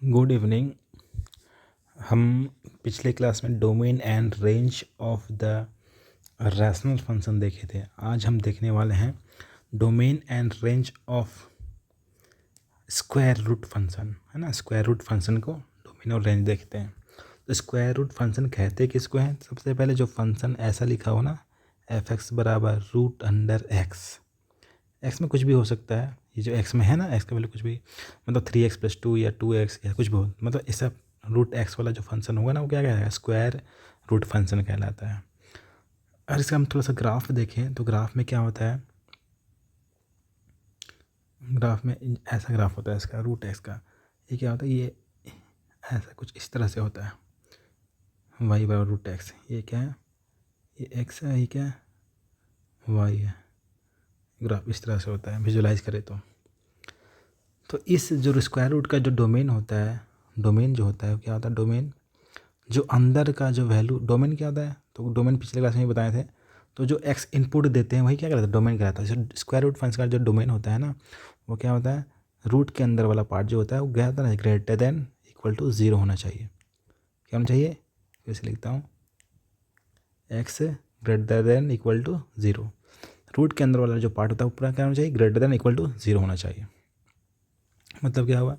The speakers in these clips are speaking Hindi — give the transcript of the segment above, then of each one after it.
Good evening. हम पिछले क्लास में domain and range of the rational function देखे थे। आज हम देखने वाले हैं domain and range of square root function, है ना। स्क्वायर रूट फंक्शन को डोमेन और रेंज देखते हैं। तो स्क्वायर रूट फंक्शन कहते किसको हैं? सबसे पहले जो फंक्शन ऐसा लिखा हो ना, एफ एक्स बराबर रूट अंडर एक्स। एक्स में कुछ भी हो सकता है, ये जो एक्स में है ना, एक्स का वैल्यू कुछ भी, मतलब 3x+2 या 2x या कुछ भी हो, मतलब ऐसा रूट एक्स वाला जो फंक्शन होगा ना, वो क्या कहलाएगा? स्क्वायर रूट फंक्शन कहलाता है। और इसका हम थोड़ा सा ग्राफ देखें तो ग्राफ में क्या होता है, ग्राफ में ऐसा ग्राफ होता है इसका, रूट एक्स का। ये क्या होता है? ये ऐसा कुछ इस तरह से होता है, वाई बराबर रूट एक्स। ये क्या है? ये एक्स है, ये क्या है? वाई है। ग्राफ इस तरह से होता है, विजुलाइज करें तो इस जो स्क्वायर रूट का जो डोमेन होता है, डोमेन जो होता है क्या होता है? डोमेन जो अंदर का जो वैल्यू, डोमेन क्या होता है? तो डोमेन पिछले क्लास में ही बताए थे। तो जो एक्स इनपुट देते हैं वही क्या कहलाता है? डोमेन कहलाता है। जो स्क्वायर रूट फंक्शन का जो डोमेन होता है ना, वो क्या होता है? रूट के अंदर वाला पार्ट जो होता है वो क्या होता है? Greater than equal to zero होना चाहिए। क्या होना चाहिए? फिर से लिखता हूँ, X greater than equal to zero. Root के अंदर वाला जो पार्ट होता है वो पूरा क्या होना चाहिए? Greater than equal to zero होना चाहिए। मतलब क्या हुआ?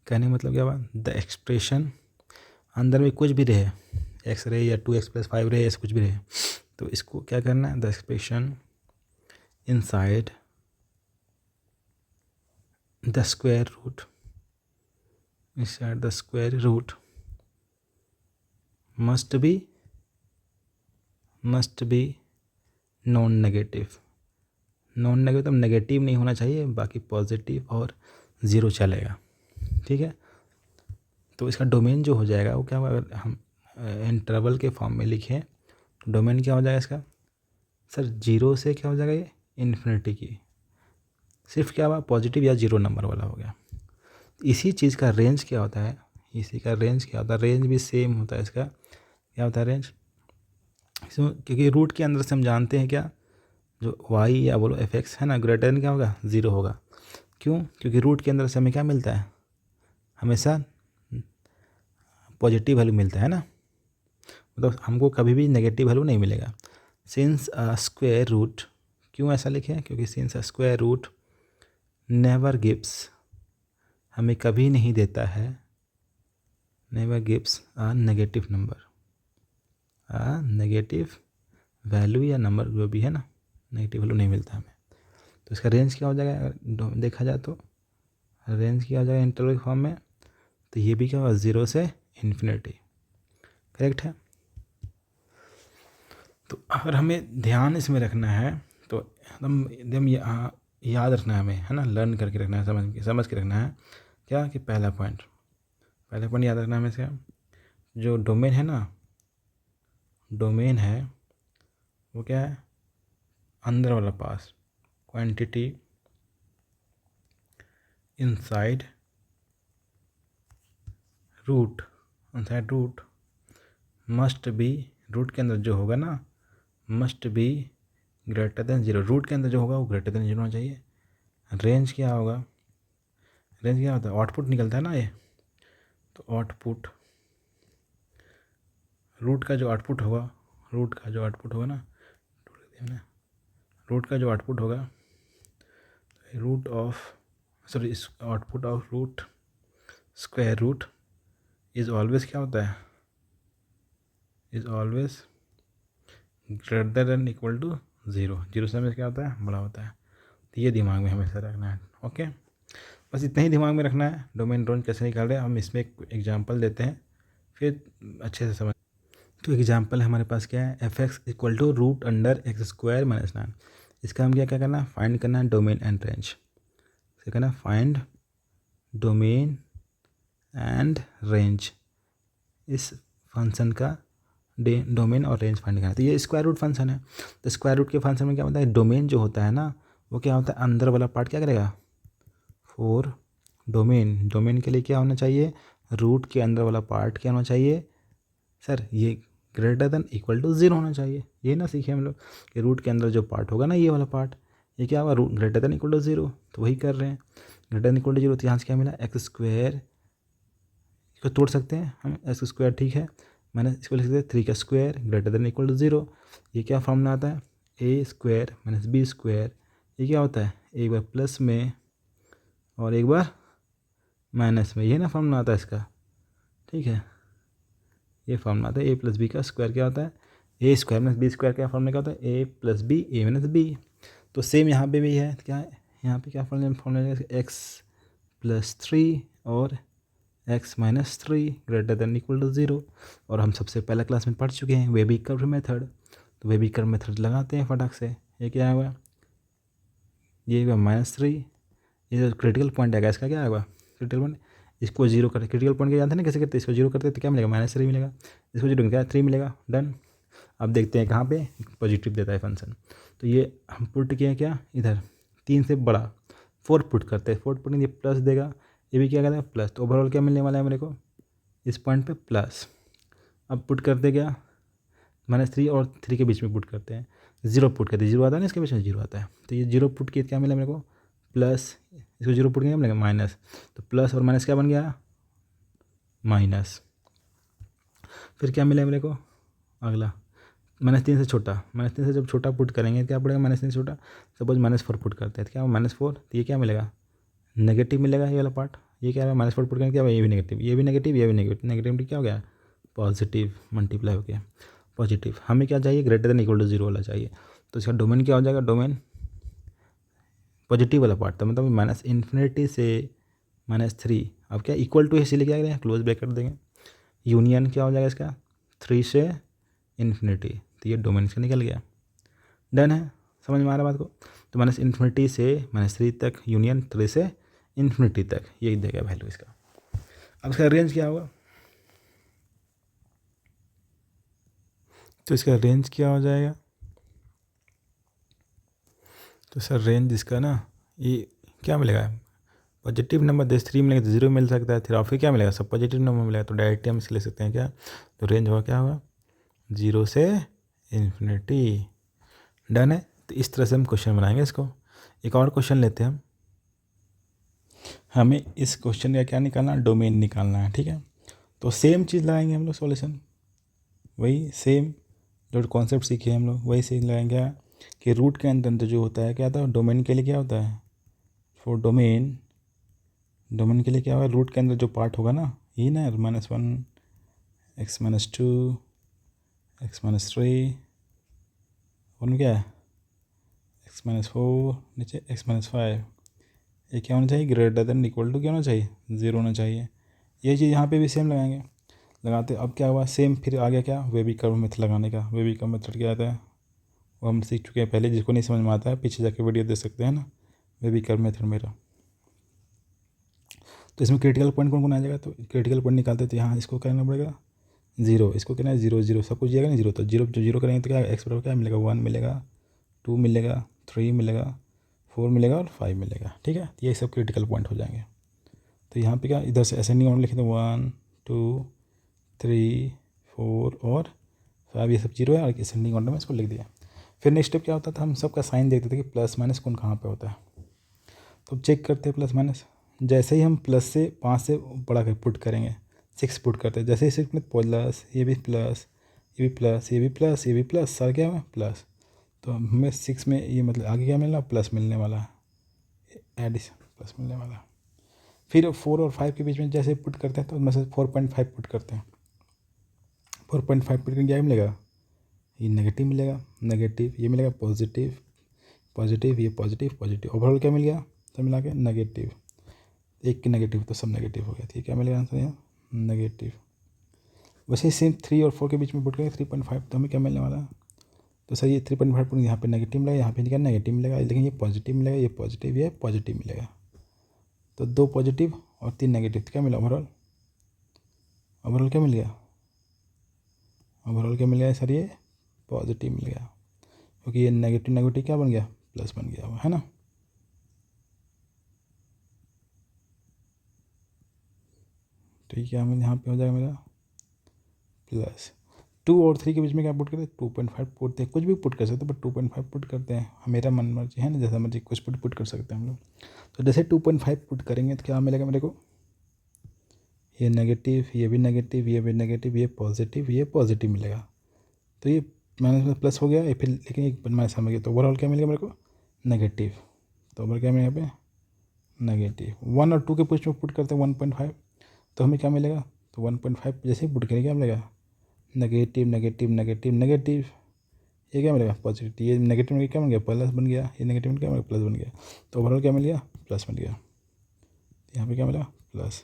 कहने का मतलब क्या हुआ? द एक्सप्रेशन अंदर में कुछ भी रहे, एक्स रहे या 2x+5 रहे, ऐसे कुछ भी रहे, तो इसको क्या करना है? The expression inside the square root, inside the square root must be non negative. Non negative मतलब नेगेटिव नहीं होना चाहिए, बाकी पॉजिटिव और ज़ीरो चलेगा। ठीक है। तो इसका डोमेन जो हो जाएगा वो क्या होगा? अगर हम इंटरवल के फॉर्म में लिखें तो डोमेन क्या हो जाएगा इसका? सर जीरो से क्या हो जाएगा? ये इन्फिनिटी की, सिर्फ क्या हुआ? पॉजिटिव या जीरो नंबर वाला हो गया। इसी चीज़ का रेंज क्या होता है? इसी का रेंज क्या होता है? रेंज भी सेम होता है इसका। क्या होता है रेंज? क्योंकि रूट के अंदर से हम जानते हैं क्या, जो वाई या बोलो एफ एक्स है ना, ग्रेटर देन क्या होगा? ज़ीरो होगा। क्यों? क्योंकि रूट के अंदर से हमें क्या मिलता है? हमेशा पॉजिटिव वैल्यू मिलता है ना, मतलब हमको कभी भी नेगेटिव वैल्यू नहीं मिलेगा। सिंस स्क्वायर रूट, क्यों ऐसा लिखे? क्योंकि since square root never gives, हमें कभी नहीं देता है, never gives a negative number, a negative value या नंबर जो भी है ना, नेगेटिव वैल्यू नहीं मिलता हमें। तो इसका रेंज क्या हो जाएगा? अगर देखा जाए तो रेंज क्या हो जाएगा इंटरवल फॉर्म में? तो ये भी क्या होगा? ज़ीरो से इन्फिनिटी। करेक्ट है। तो अगर हमें ध्यान इसमें रखना है तो एकदम याद रखना है हमें, है ना, लर्न करके रखना है, समझ के रखना है। क्या कि पहला पॉइंट याद रखना है हमें से, जो डोमेन है ना, डोमेन है वो क्या है? अंदर वाला pass, quantity inside root, inside root must be, root के अंदर जो होगा ना, must be greater than zero. Root के अंदर जो होगा वो ग्रेटर देन ज़ीरो होना चाहिए। रेंज क्या होगा? रेंज क्या होता है? आउटपुट निकलता है ना ये, तो आउटपुट, रूट का जो आउटपुट होगा, रूट का जो आउटपुट होगा ना, रूट का जो आउटपुट होगा, root of, sorry, output of root square root is always क्या होता है? Is always greater than equal to zero. Zero से हमें क्या होता है? बड़ा होता है। तो ये दिमाग में हमेशा रखना है। ओके, बस इतना ही दिमाग में रखना है। डोमेन रेंज कैसे निकाल रहे हैं हम, इसमें एक एग्जाम्पल देते हैं, फिर अच्छे से समझ। तो एग्जाम्पल है हमारे पास क्या है? F X equal to root under X square minus 9। इसका हम क्या क्या करना है? फाइंड करना है डोमेन एंड रेंज। इसे करना है फाइंड डोमेन एंड रेंज, इस फंक्शन का डोमेन और रेंज फाइंड करना है। तो ये स्क्वायर रूट फंक्शन है, तो स्क्वायर रूट के फंक्शन में क्या होता है? डोमेन जो होता है ना, वो क्या होता है? अंदर वाला पार्ट क्या करेगा? फॉर डोमेन के लिए क्या होना चाहिए? रूट के अंदर वाला पार्ट क्या होना चाहिए? सर ये greater than equal to zero होना चाहिए। ये ना सीखे हम लोग कि रूट के अंदर जो पार्ट होगा ना, ये वाला पार्ट, ये क्या होगा? Root greater than equal to zero. तो वही कर रहे हैं, greater than equal to zero. तो यहाँ से क्या मिला? एक्स स्क्वायर इसको तोड़ सकते हैं हम, एक्स स्क्वायर ठीक है, माइनस इसको लिख सकते हैं 3 का square greater than equal to 0। ये क्या फॉर्मूला आता है, A square minus B square, ये क्या होता है, एक बार प्लस में और एक बार माइनस में, ये ना फॉर्मूला आता है इसका, ठीक है। ये फॉर्मूला आता है ए प्लस बी का स्क्वायर क्या होता है, A square minus B square का फॉर्मूला क्या होता है, ए प्लस बी ए माइनस बी। तो सेम यहाँ पे भी है, क्या है यहाँ पे क्या फॉर्मूला एक्स प्लस 3 और X minus 3 greater than equal to 0। और हम सबसे पहले क्लास में पढ़ चुके हैं वेबी कर्व मेथड, तो वेबी कर्व मेथड लगाते हैं फटाक से। ये क्या होगा, ये होगा -3, ये जो क्रिटिकल पॉइंट आएगा इसका क्या होगा, क्रिटिकल पॉइंट, इसको जीरो कर, क्रिटिकल पॉइंट क्या जानते हैं ना कैसे करते हैं, इसको जीरो करते तो क्या मिलेगा, -3 मिलेगा, इसको जीरो क्या 3 मिलेगा, डन। अब देखते हैं कहाँ पे पॉजिटिव देता है फंक्शन। तो ये हम पुट किया क्या इधर 3 से बड़ा 4 पुट करते हैं, 4 पुट ये प्लस देगा, ये भी क्या करेगा प्लस, तो ओवरऑल क्या मिलने वाला है मेरे को इस पॉइंट पे प्लस। अब पुट करते क्या -3 और 3 के बीच में पुट करते हैं, 0 पुट करते हैं, 0 आता है ना इसके बीच में 0 आता है, तो ये 0 पुट किए क्या मिला मेरे को प्लस, इसको 0 पुट किया मिलेगा माइनस, तो प्लस और माइनस क्या बन गया माइनस। फिर क्या मिला मेरे को अगला -3 से छोटा, -3 से जब छोटा पुट करेंगे क्या पड़ेगा, -3 से छोटा, सपोज -4 पुट करते हैं तो क्या -4, तो ये क्या मिलेगा नेगेटिव मिलेगा ये वाला पार्ट, ये क्या है -4 पुट करेंगे क्या, ये भी नेगेटिव, ये भी नेगेटिव, ये भी नेगेटिव, नेगेटिव क्या हो गया पॉजिटिव, मल्टीप्लाई हो गया पॉजिटिव। हमें क्या चाहिए ग्रेटर देन इक्वल टू 0 वाला चाहिए, तो इसका डोमेन क्या हो जाएगा, डोमेन पॉजिटिव वाला पार्ट था, मतलब -∞ से -3, अब क्या इक्वल टू इसीलिए क्या करेंगे क्लोज ब्रैकेट देंगे, यूनियन क्या हो जाएगा इसका 3 से इन्फिनिटी, तो ये डोमेन से निकल गया, डन है, समझ में आ रहा बात को। तो -∞ से -3 तक यूनियन 3 से इन्फिनिटी तक, यही देगा वैल्यू इसका। अब इसका रेंज क्या होगा, तो इसका रेंज क्या हो जाएगा, तो सर रेंज इसका ना ये क्या मिलेगा, पॉजिटिव नंबर जैसे 3 मिलेगा तो 0 मिल सकता है, फिर क्या मिलेगा सब पॉजिटिव नंबर मिलेगा, तो डायरेक्टली हम इसे ले सकते हैं क्या, तो रेंज होगा क्या होगा 0 से इन्फिनिटी, डन है। तो इस तरह से हम क्वेश्चन बनाएंगे इसको। एक और क्वेश्चन लेते हैं हम, हमें इस क्वेश्चन का क्या निकालना, डोमेन निकालना है, ठीक है। तो सेम चीज़ लगाएंगे हम लोग सॉल्यूशन, वही सेम जो कॉन्सेप्ट सीखे हम लोग वही सीख लगाएंगे कि रूट के अंदर जो होता है क्या होता है, डोमेन के लिए क्या होता है, फॉर डोमेन, डोमेन के लिए क्या होगा रूट के अंदर जो पार्ट होगा ना ये ना -1 x -2 x -3 और क्या है x -4 नीचे x -5, ये क्या होना चाहिए ग्रेटर देन इक्वल टू क्या होना चाहिए 0 होना चाहिए। ये चीज़ यहाँ पे भी सेम लगाएंगे, लगाते अब क्या हुआ सेम, फिर आ गया क्या वेबी कर्व मेथड लगाने का। वेबी कर्व मेथड क्या आता है वो हम सीख चुके हैं पहले, जिसको नहीं समझ में आता है पीछे जाके वीडियो देख सकते हैं ना, वेबी कर्व मेथड मेरा। तो इसमें क्रिटिकल पॉइंट कौन कौन आ जाएगा, तो क्रिटिकल पॉइंट निकालते तो यहाँ इसको करना पड़ेगा 0, इसको कहना है 0 0 सब कुछ जाएगा ना 0, तो 0 जो 0 करेंगे तो क्या एक्स बराबर क्या मिलेगा 1 मिलेगा, 2 मिलेगा, 3 मिलेगा, 4 मिलेगा और 5 मिलेगा, ठीक है। ये सब क्रिटिकल पॉइंट हो जाएंगे। तो यहाँ पे क्या इधर से असेंडिंग ऑर्डर लिखे तो 1 2 3 4 और 5 ये सब 0 है, और असेंडिंग ऑर्डर में इसको लिख दिया। फिर नेक्स्ट स्टेप क्या होता था, हम सबका साइन देखते थे कि प्लस माइनस कौन कहाँ पे होता है, तो चेक करते हैं प्लस माइनस। जैसे ही हम प्लस से 5 से बड़ा कर पुट करेंगे 6 पुट करते हैं, जैसे ही 6 में प्लस, ये भी प्लस, ये भी प्लस, ये भी प्लस, ये भी प्लस, सारा क्या है प्लस, तो हमें 6 में ये मतलब आगे क्या मिलना प्लस मिलने वाला है, एडिशन प्लस मिलने वाला है। फिर 4 और 5 के बीच में जैसे पुट करते हैं तो मतलब 4.5 पुट करते हैं, 4.5 पुट करके क्या मिलेगा ये नेगेटिव मिलेगा, नेगेटिव ये मिलेगा पॉजिटिव, पॉजिटिव ये पॉजिटिव, पॉजिटिव, ओवरऑल क्या मिल गया सब मिला के नेगेटिव, एक की नेगेटिव तो सब नेगेटिव हो गया, ठीक है क्या मिलेगा आंसर यहाँ नेगेटिव। वैसे ही सेम 3 और 4 के बीच में पुट करेंगे 3.5, तो हमें क्या मिलने वाला है, तो सर ये 3.5 पुट यहाँ पे नेगेटिव मिलेगा, यहाँ पे क्या नेगेटिव मिलेगा, लेकिन ये पॉजिटिव मिलेगा, ये पॉजिटिव मिलेगा, तो 2 पॉजिटिव और 3 नेगेटिव, तो क्या मिला ओवरऑल, ओवरऑल क्या मिल गया, ओवरऑल क्या मिल गया सर ये पॉजिटिव मिल गया, क्योंकि ये नेगेटिव नेगेटिव क्या बन गया प्लस बन गया हुआ है ना। ठीक है हमें यहाँ पे हो जाएगा मेरा प्लस 2 और 3 के बीच में क्या पुट करते हैं 2.5 पुटते हैं, कुछ भी पुट कर सकते हैं बट 2.5 पुट करते हैं, मेरा मन मर्जी है ना, जैसा मर्जी कुछ पुट कर सकते हैं हम लोग। तो जैसे 2.5 पुट करेंगे तो क्या मिलेगा मेरे को ये नेगेटिव, ये भी नेगेटिव, ये भी नेगेटिव, ये पॉजिटिव मिलेगा। तो ये माइनस में प्लस हो गया, ये फिर लेकिन एक माइनस में गया, तो ओवरऑल क्या मिलेगा मेरे को? नेगेटिव। तो ओवरऑल क्या मिलेगा यहाँ पे? नेगेटिव। 1 और 2 के पुट में पुट करते हैं 1.5, तो हमें क्या मिलेगा? तो 1.5 जैसे ही पुट करेंगे क्या मिलेगा? Negative negative negative negative. ये क्या मिलेगा? पॉजिटिव। ये नेगेटिव में क्या बन गया? प्लस बन गया। ये नेगेटिव में क्या बन गया? प्लस बन गया। तो ओवरऑल क्या मिल गया? प्लस मिल गया। यहाँ पे क्या मिलेगा? प्लस।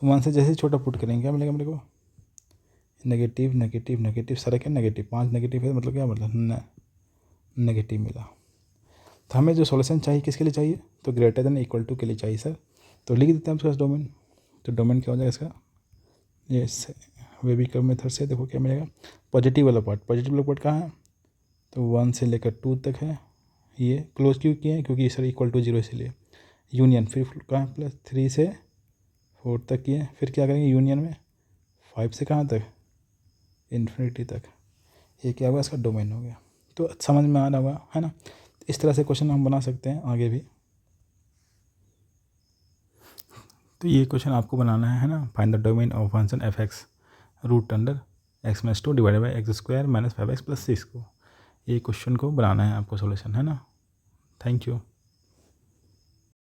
1 से जैसे ही छोटा पुट करेंगे क्या मिलेगा मेरे को? नेगेटिव नेगेटिव नेगेटिव, सारा क्या नेगेटिव, 5 नेगेटिव है, मतलब क्या मतलब नेगेटिव मिला। तो हमें जो सॉल्यूशन चाहिए किसके लिए चाहिए? तो ग्रेटर देन इक्वल टू के लिए चाहिए सर। तो लिख देते हैं उसका डोमेन। तो डोमेन क्या हो जाएगा इसका? ये वेबिकल मेथड से देखो क्या मिलेगा? पॉजिटिव वाला पार्ट कहाँ है? तो 1 से लेकर 2 तक है। ये क्लोज क्यों किए हैं? क्योंकि सर इक्वल टू 0 इसलिए। यूनियन फिर कहाँ? प्लस 3 से 4 तक किए। फिर क्या करेंगे यूनियन में? 5 से कहाँ तक? इन्फिनिटी तक। ये क्या होगा? इसका डोमेन हो गया। तो समझ में आ रहा होगा, है ना? इस तरह से क्वेश्चन हम बना सकते हैं आगे भी। तो ये क्वेश्चन आपको बनाना है ना? Find the domain of function F X root under X minus 2 divided by X square minus 5x + 6 को। ये क्वेश्चन को बनाना है आपको सॉल्यूशन, है ना? Thank you.